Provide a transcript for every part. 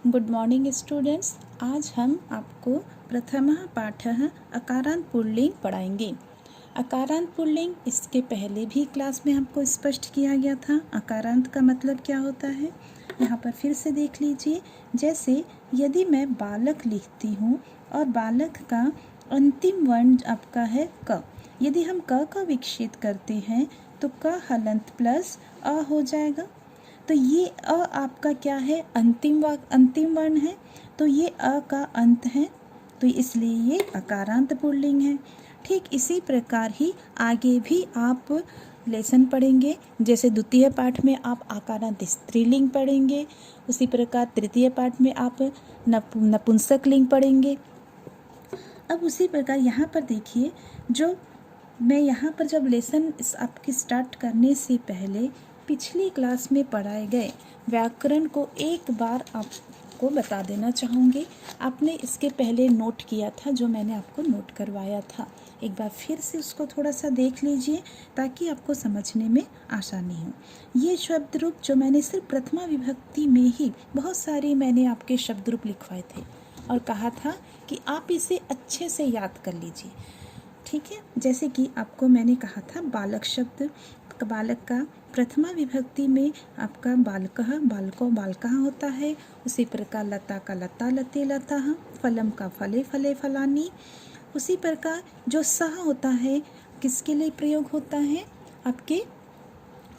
Good morning students. आज हम आपको प्रथमः पाठः अकारांत पुल्लिंग पढ़ाएंगे। अकारांत पुल्लिंग इसके पहले भी क्लास में हमको स्पष्ट किया गया था। अकारांत का मतलब क्या होता है, यहाँ पर फिर से देख लीजिए। जैसे यदि मैं बालक लिखती हूँ और बालक का अंतिम वर्ण आपका है क, यदि हम क का विक्षेप करते हैं तो क हलंत प्लस अ हो जाएगा। तो ये अ आपका क्या है, अंतिम वर्ण है, तो ये अ का अंत है, तो इसलिए ये अकारांत पुल्लिंग है। ठीक इसी प्रकार ही आगे भी आप लेसन पढ़ेंगे। जैसे द्वितीय पाठ में आप आकारांत स्त्रीलिंग पढ़ेंगे, उसी प्रकार तृतीय पाठ में आप नपुंसक लिंग पढ़ेंगे। अब उसी प्रकार यहाँ पर देखिए, जो मैं यहाँ पर जब लेसन आपके स्टार्ट करने से पहले पिछली क्लास में पढ़ाए गए व्याकरण को एक बार आपको बता देना चाहूँगी। आपने इसके पहले नोट किया था, जो मैंने आपको नोट करवाया था। एक बार फिर से उसको थोड़ा सा देख लीजिए ताकि आपको समझने में आसानी हो। ये शब्द रूप जो मैंने सिर्फ प्रथमा विभक्ति में ही बहुत सारे मैंने आपके शब्द रूप लिखवाए थे और कहा था कि आप इसे अच्छे से याद कर लीजिए। ठीक है, जैसे कि आपको मैंने कहा था बालक शब्द, बालक का प्रथमा विभक्ति में आपका बालकः बालको बालकः होता है। उसी प्रकार लता का लता लते लताः, फलम का फले फले फलानी। उसी प्रकार जो सह होता है किसके लिए प्रयोग होता है, आपके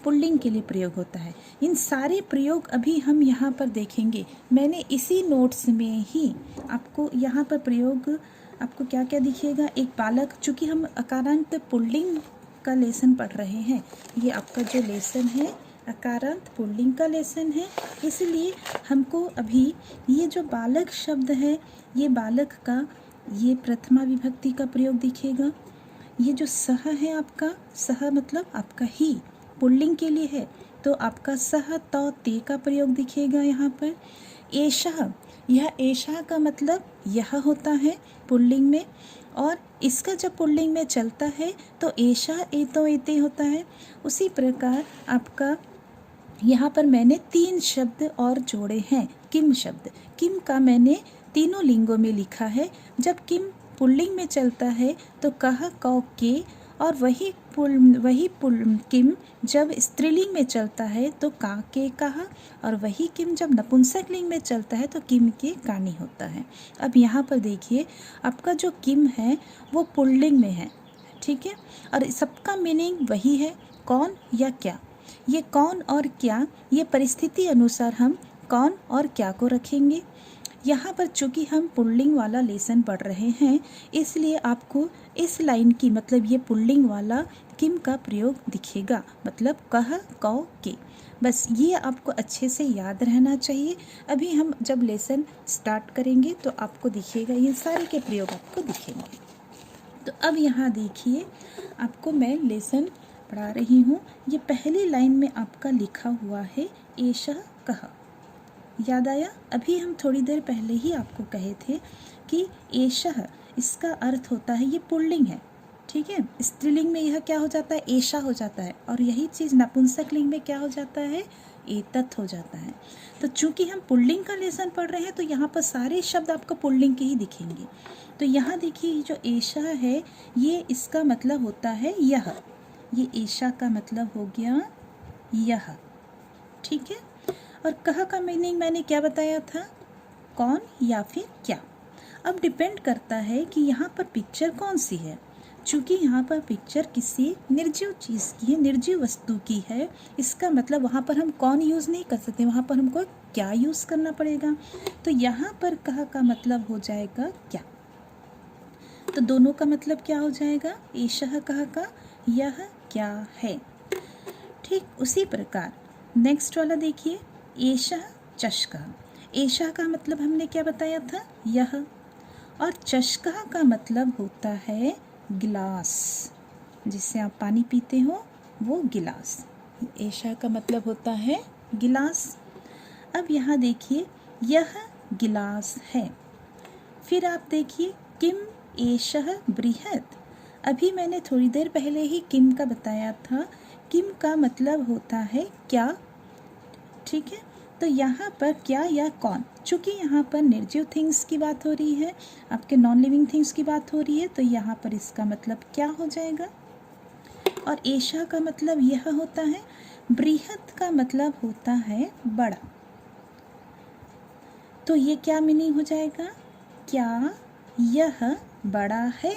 पुल्लिंग के लिए प्रयोग होता है। इन सारे प्रयोग अभी हम यहाँ पर देखेंगे। मैंने इसी नोट्स में ही आपको यहाँ पर प्रयोग आपको क्या क्या दिखेगा। एक बालक, चूँकि हम अकारांत पुल्लिंग का लेसन पढ़ रहे हैं, ये आपका जो लेसन है अकारांत पुल्लिंग का लेसन है, इसलिए हमको अभी ये जो बालक शब्द है, ये बालक का ये प्रथमा विभक्ति का प्रयोग दिखेगा। ये जो सह है आपका, सह मतलब आपका ही पुल्लिंग के लिए है, तो आपका सह तो ते का प्रयोग दिखेगा यहाँ पर। एषः, यह एषः का मतलब यह होता है पुल्लिंग में, और इसका जब पुल्लिंग में चलता है तो एषः एतो एते होता है। उसी प्रकार आपका यहाँ पर मैंने 3 शब्द और जोड़े हैं। किम शब्द, किम का मैंने तीनों लिंगों में लिखा है। जब किम पुल्लिंग में चलता है तो कह कौ के, और वही किम जब स्त्रीलिंग में चलता है तो का के कहा, और वही किम जब नपुंसक लिंग में चलता है तो किम के कानी होता है। अब यहाँ पर देखिए, आपका जो किम है वो पुल्लिंग में है, ठीक है, और सबका मीनिंग वही है, कौन या क्या। ये कौन और क्या, ये परिस्थिति अनुसार हम कौन और क्या को रखेंगे। यहाँ पर चूँकि हम पुल्लिंग वाला लेसन पढ़ रहे हैं, इसलिए आपको इस लाइन की मतलब ये पुल्लिंग वाला किम का प्रयोग दिखेगा, मतलब कह कौ के। बस ये आपको अच्छे से याद रहना चाहिए। अभी हम जब लेसन स्टार्ट करेंगे तो आपको दिखेगा, ये सारे के प्रयोग आपको दिखेंगे। तो अब यहाँ देखिए, आपको मैं लेसन पढ़ा रही हूँ। ये पहली लाइन में आपका लिखा हुआ है एषः कः, याद आया। अभी हम थोड़ी देर पहले ही आपको कहे थे कि एषः, इसका अर्थ होता है ये पुल्लिंग है, ठीक है। स्त्रीलिंग में यह क्या हो जाता है, एषा हो जाता है, और यही चीज़ नपुंसक लिंग में क्या हो जाता है, एतत् हो जाता है। तो चूंकि हम पुल्लिंग का लेसन पढ़ रहे हैं तो यहाँ पर सारे शब्द आपको पुल्लिंग के ही दिखेंगे। तो यहाँ देखिए, जो एषा है ये इसका मतलब होता है यह, ये एषा का मतलब हो गया यह, ठीक है। और कह का मीनिंग मैंने क्या बताया था, कौन या फिर क्या। अब डिपेंड करता है कि यहाँ पर पिक्चर कौन सी है। चूँकि यहाँ पर पिक्चर किसी निर्जीव चीज़ की है, निर्जीव वस्तु की है, इसका मतलब वहाँ पर हम कौन यूज़ नहीं कर सकते, वहाँ पर हमको क्या यूज़ करना पड़ेगा। तो यहाँ पर कह का मतलब हो जाएगा क्या, तो दोनों का मतलब क्या हो जाएगा, एषः कह का यह क्या है। ठीक उसी प्रकार नेक्स्ट वाला देखिए, एषः चषकः। एषः का मतलब हमने क्या बताया था, यह, और चषकः का मतलब होता है गिलास, जिससे आप पानी पीते हो वो गिलास। एषः का मतलब होता है गिलास। अब यहाँ देखिए, यह गिलास है। फिर आप देखिए, किम एषः बृहत्। अभी मैंने थोड़ी देर पहले ही किम का बताया था। किम का मतलब होता है क्या, ठीक है। तो यहाँ पर क्या या कौन, चूँकि यहाँ पर निर्जीव थिंग्स की बात हो रही है, आपके नॉन लिविंग थिंग्स की बात हो रही है, तो यहाँ पर इसका मतलब क्या हो जाएगा। और एषा का मतलब यह होता है, बृहत का मतलब होता है बड़ा। तो ये क्या मीनिंग हो जाएगा, क्या यह बड़ा है।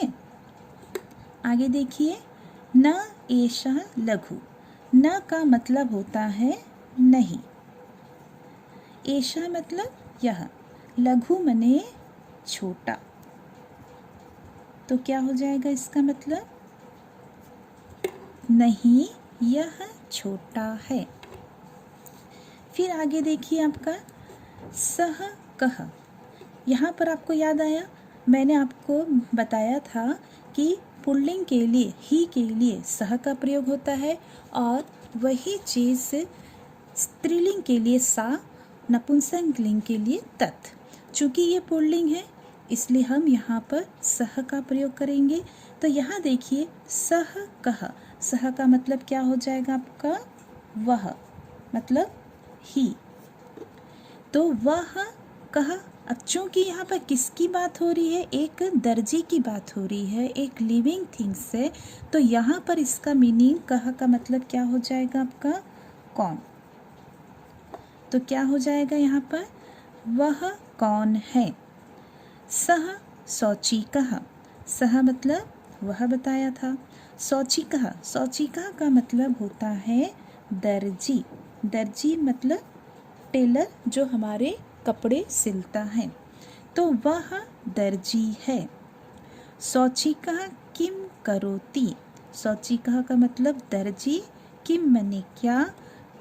आगे देखिए, न एषा लघु, न का मतलब होता है नहीं, एषा मतलब यह, लघु मने छोटा। तो क्या हो जाएगा इसका मतलब, नहीं यह छोटा है। फिर आगे देखिए आपका सह कह, यहाँ पर आपको याद आया, मैंने आपको बताया था कि पुल्लिंग के लिए, ही के लिए सह का प्रयोग होता है, और वही चीज़ स्त्रीलिंग के लिए सा, नपुंसकलिंग के लिए तत्। चूँकि ये पुल्लिंग है इसलिए हम यहाँ पर सह का प्रयोग करेंगे। तो यहाँ देखिए सह कह, सह का मतलब क्या हो जाएगा आपका, वह, मतलब ही। तो वह कह, अब चूँकि यहाँ पर किसकी बात हो रही है, एक दर्जी की बात हो रही है, एक लिविंग थिंग्स से, तो यहाँ पर इसका मीनिंग कह का मतलब क्या हो जाएगा आपका, कौन। तो क्या हो जाएगा यहाँ पर, वह कौन है। सह शौचिकः, सह मतलब वह बताया था, शौचिकः, शौचिकः का मतलब होता है दर्जी, दर्जी मतलब टेलर जो हमारे कपड़े सिलता है, तो वह दर्जी है। शौचिकः किम करोति, शौचिकः का मतलब दर्जी, किम मने क्या,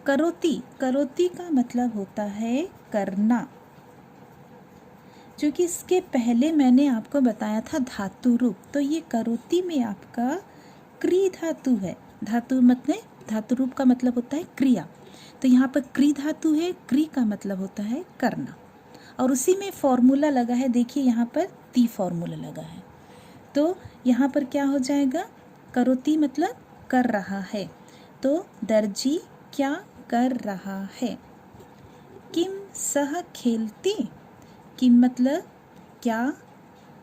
करोति, करोति का मतलब होता है करना। क्योंकि इसके पहले मैंने आपको बताया था धातु रूप, तो ये करोति में आपका क्री धातु है, धातु मतलब धातु रूप का मतलब होता है क्रिया, तो यहाँ पर क्री धातु है, क्री का मतलब होता है करना, और उसी में फॉर्मूला लगा है, देखिए यहाँ पर ती फॉर्मूला लगा है, तो यहाँ पर क्या हो जाएगा, करोति मतलब कर रहा है, तो दर्जी क्या कर रहा है। किम सह खेलती, किम मतलब क्या,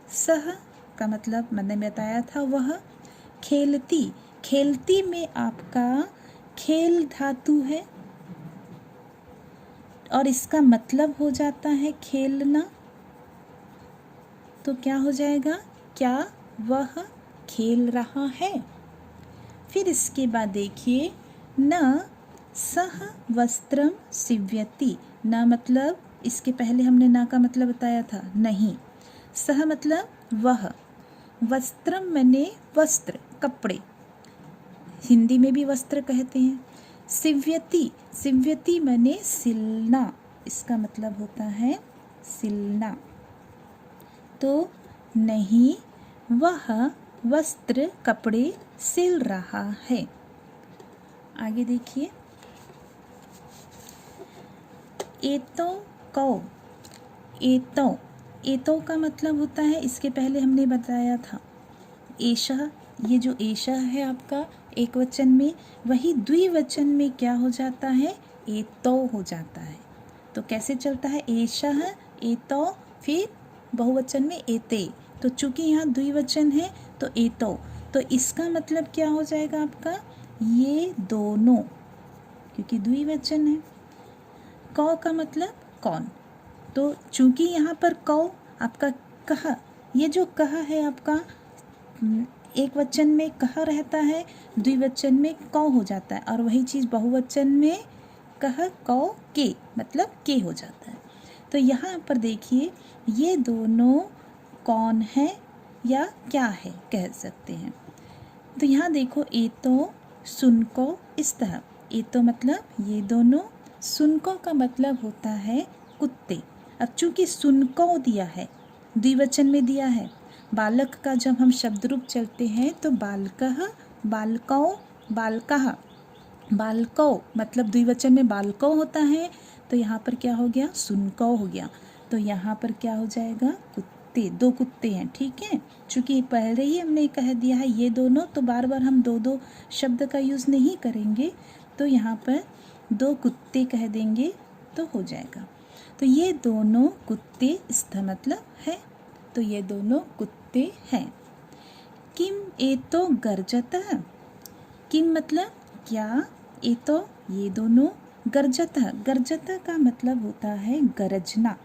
सह का मतलब मैंने बताया था वह, खेलती, खेलती में आपका खेल धातु है और इसका मतलब हो जाता है खेलना, तो क्या हो जाएगा, क्या वह खेल रहा है। फिर इसके बाद देखिए न सह वस्त्रम सिव्यति, न मतलब इसके पहले हमने ना का मतलब बताया था नहीं, सह मतलब वह, वस्त्रम मने वस्त्र कपड़े, हिंदी में भी वस्त्र कहते हैं, सिव्यति, सिव्यति मने सिलना, इसका मतलब होता है सिलना, तो नहीं वह वस्त्र कपड़े सिल रहा है। आगे देखिए एतो कौ, एतो, एतो का मतलब होता है, इसके पहले हमने बताया था एषा, ये जो एषा है आपका एक वचन में, वही द्विवचन में क्या हो जाता है, एतो हो जाता है। तो कैसे चलता है, एषा एतो, फिर बहुवचन में एते, तो चूंकि यहाँ द्विवचन है तो एतो, तो इसका मतलब क्या हो जाएगा आपका, ये दोनों, क्योंकि द्विवचन है। कौ का मतलब कौन, तो चूंकि यहाँ पर कौ आपका कहा, ये जो कहा है आपका एक वचन में कहा रहता है, द्विवचन में कौ हो जाता है, और वही चीज़ बहुवचन में कह कौ के मतलब के हो जाता है। तो यहाँ पर देखिए ये दोनों कौन है या क्या है कह सकते हैं। तो यहाँ देखो एतो सुनको, इस तरह एतो मतलब ये दोनों, सुनको का मतलब होता है कुत्ते। अब चूंकि सुनको दिया है, द्विवचन में दिया है, बालक का जब हम शब्द रूप चलते हैं तो बालकः, बालकौ, बालकः, बालकौ मतलब द्विवचन में बालकौ होता है, तो यहाँ पर क्या हो गया, सुनको हो गया, तो यहाँ पर क्या हो जाएगा, कुत्ते, दो कुत्ते हैं, ठीक है। चूँकि पहले ही हमने कह दिया है ये दोनों, तो बार बार हम दो दो शब्द का यूज़ नहीं करेंगे, तो यहाँ पर दो कुत्ते कह देंगे, तो हो जाएगा। तो ये दोनों कुत्ते इसका मतलब है, तो ये दोनों कुत्ते हैं। किम एतो गर्जतः, किम मतलब क्या, एतो ये दोनों, गर्जतः गर्जतः का मतलब होता है गरजना,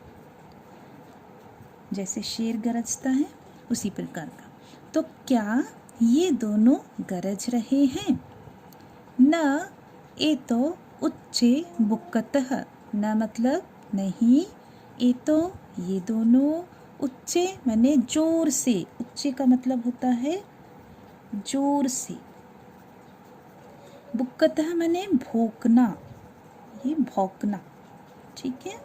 जैसे शेर गरजता है उसी प्रकार का। तो क्या ये दोनों गरज रहे हैं। न एतो उच्चे बुक्कतः, न मतलब नहीं, एतो ये दोनों, उच्चे माने जोर से, उच्चे का मतलब होता है जोर से, बुक्कतः माने भौंकना, ये भौंकना, ठीक है।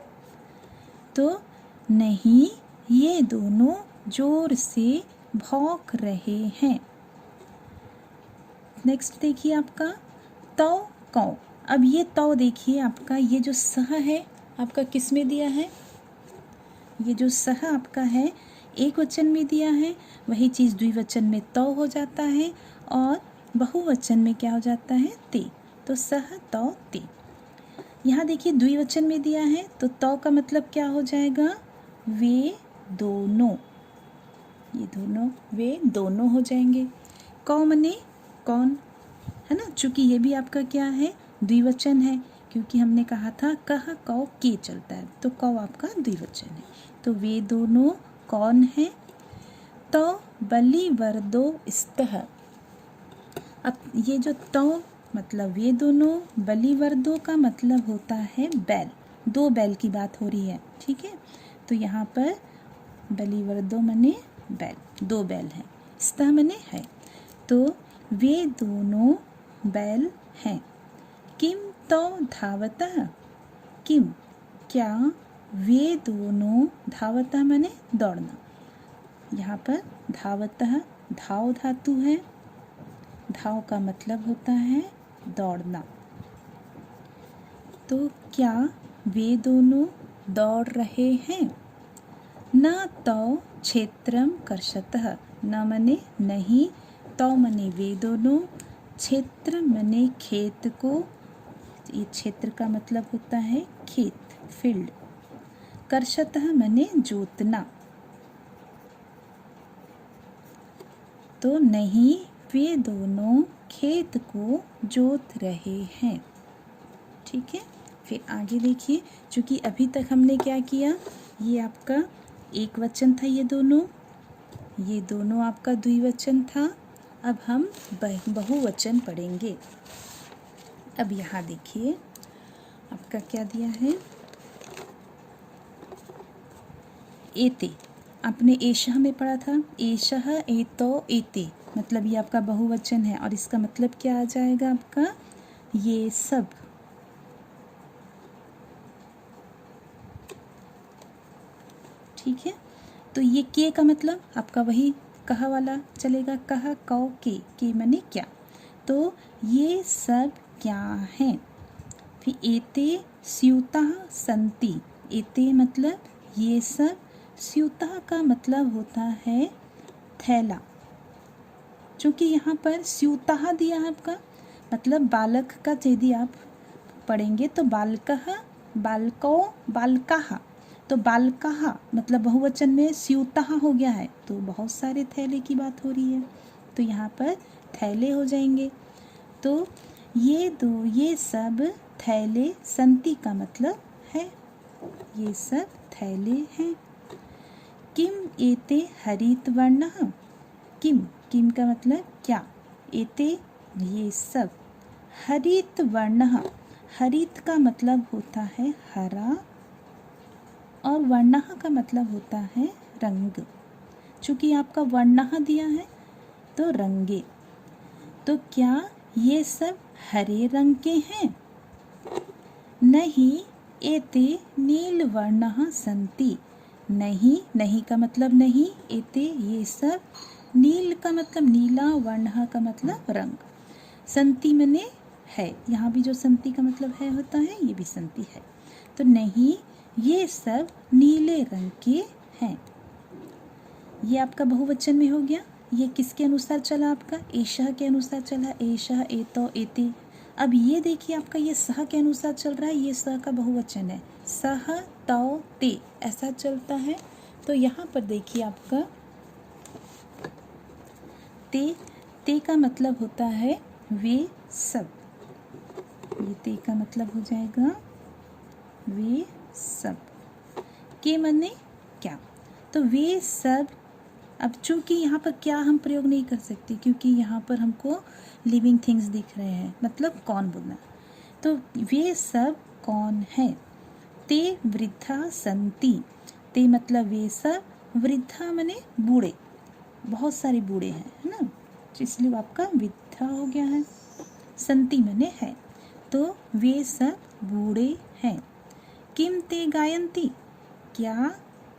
तो नहीं ये दोनों जोर से भौंक रहे हैं। नेक्स्ट देखिए आपका तौ कौ। अब ये तौ देखिए आपका, ये जो सह है आपका किस में दिया है, ये जो सह आपका है एक वचन में दिया है, वही चीज़ द्विवचन में तौ हो जाता है और बहुवचन में क्या हो जाता है, ते। तो सह तौ ते। यहाँ देखिए द्विवचन में दिया है तो तौ का मतलब क्या हो जाएगा, वे दोनों, ये दोनों वे दोनों हो जाएंगे। कौ मने कौन, है ना, चूंकि ये भी आपका क्या है द्विवचन है, क्योंकि हमने कहा था कह कौ के चलता है, तो कौ आपका द्विवचन है। तो वे दोनों कौन है, तो बलिवर्दो स्तः। अब ये जो तो मतलब वे दोनों, बलिवर्दो का मतलब होता है बैल, दो बैल की बात हो रही है, ठीक है। तो यहाँ पर बलिवर्दो मने बैल, दो बैल हैं, स्तः मने है, तो वे दोनों बैल हैं। किम तो धावतः, किम क्या, वे दोनों, धावतः माने दौड़ना, यहाँ पर धावतः धाव धातु है, धाव का मतलब होता है दौड़ना। तो क्या वे दोनों दौड़ रहे हैं। न तौ क्षेत्रम कर्षतः, न मने नहीं, तौ मने वे दोनों, क्षेत्र मने खेत को, ये क्षेत्र का मतलब होता है खेत, फील्ड। कर्षतः मने जोतना, तो नहीं वे दोनों खेत को जोत रहे हैं, ठीक है। फिर आगे देखिए, चूँकि अभी तक हमने क्या किया, ये आपका एक वचन था, ये दोनों आपका द्विवचन था। अब हम बहुवचन पढ़ेंगे। अब यहाँ देखिए आपका क्या दिया है, एते, आपने एशः में पढ़ा था, एशः एतो एते, मतलब ये आपका बहुवचन है और इसका मतलब क्या आ जाएगा आपका, ये सब, ठीक है। तो ये के का मतलब आपका वही कहा वाला चलेगा, कहा कौ के मने क्या, तो ये सब क्या हैं। फिर एते स्यूतः सन्ति, एते मतलब ये सब, स्यूतः का मतलब होता है थैला, चूँकि यहाँ पर स्यूतः दिया है आपका, मतलब बालक का यदि आप पढ़ेंगे तो बालकः, बालको, बालकाः, तो बालकाः मतलब बहुवचन में स्यूतः हो गया है, तो बहुत सारे थैले की बात हो रही है, तो यहाँ पर थैले हो जाएंगे। तो ये सब थैले, संति का मतलब है ये सब थैले हैं। किम एते हरित वर्णः, किम का मतलब क्या, एते ये सब, हरित वर्णः, हरित का मतलब होता है हरा और वर्णः का मतलब होता है रंग, चूँकि आपका वर्णः दिया है तो रंगे, तो क्या ये सब हरे रंग के हैं। नहीं एते नील वर्णः सन्ति, नहीं का मतलब नहीं, एते ये सब, नील का मतलब नीला, वर्णः का मतलब रंग, सन्ति मने है, यहाँ भी जो संति का मतलब है होता है, ये भी संति है, तो नहीं ये सब नीले रंग के हैं। ये आपका बहुवचन में हो गया। ये किसके अनुसार चला आपका, एशः के अनुसार चला, एशः एतो एते, अब ये देखिए आपका ये सह के अनुसार चल रहा है, ये सह का बहुवचन है, सह तौ ते ऐसा चलता है। तो यहाँ पर देखिए आपका ते का मतलब होता है वे सब, ये ते का मतलब हो जाएगा वे सब, के माने क्या, तो वे सब। अब चूंकि यहाँ पर क्या हम प्रयोग नहीं कर सकते क्योंकि यहाँ पर हमको लिविंग थिंग्स दिख रहे हैं, मतलब कौन बोलना, तो वे सब कौन है। ते वृद्धा संति, ते मतलब वे सब, वृद्धा माने बूढ़े, बहुत सारे बूढ़े हैं, है ना, इसलिए वो आपका वृद्धा हो गया है। संति माने है, तो वे सब बूढ़े हैं। किम ते गायन्ति, क्या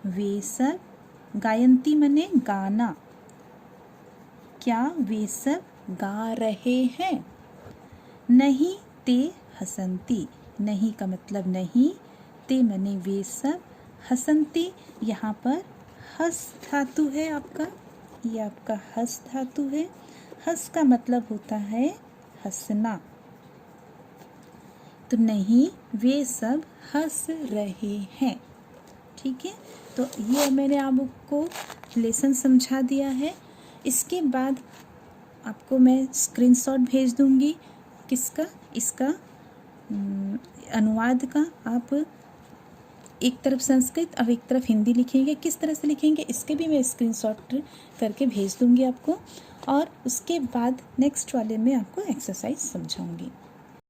वे सब, गायन्ति माने गाना, क्या वे सब गा रहे हैं। नहीं ते हसन्ति, नहीं का मतलब नहीं, ते माने वे सब, हसन्ति यहाँ पर हस धातु है आपका, ये आपका हस धातु है। हस का मतलब होता है हंसना, तो नहीं वे सब हंस रहे हैं। ठीक है, तो ये मैंने आपको लेसन समझा दिया है। इसके बाद आपको मैं स्क्रीनशॉट भेज दूंगी किसका, इसका अनुवाद का। आप एक तरफ संस्कृत और एक तरफ हिंदी लिखेंगे, किस तरह से लिखेंगे इसके भी मैं स्क्रीनशॉट करके भेज दूंगी आपको, और उसके बाद नेक्स्ट वाले में आपको एक्सरसाइज समझाऊंगी।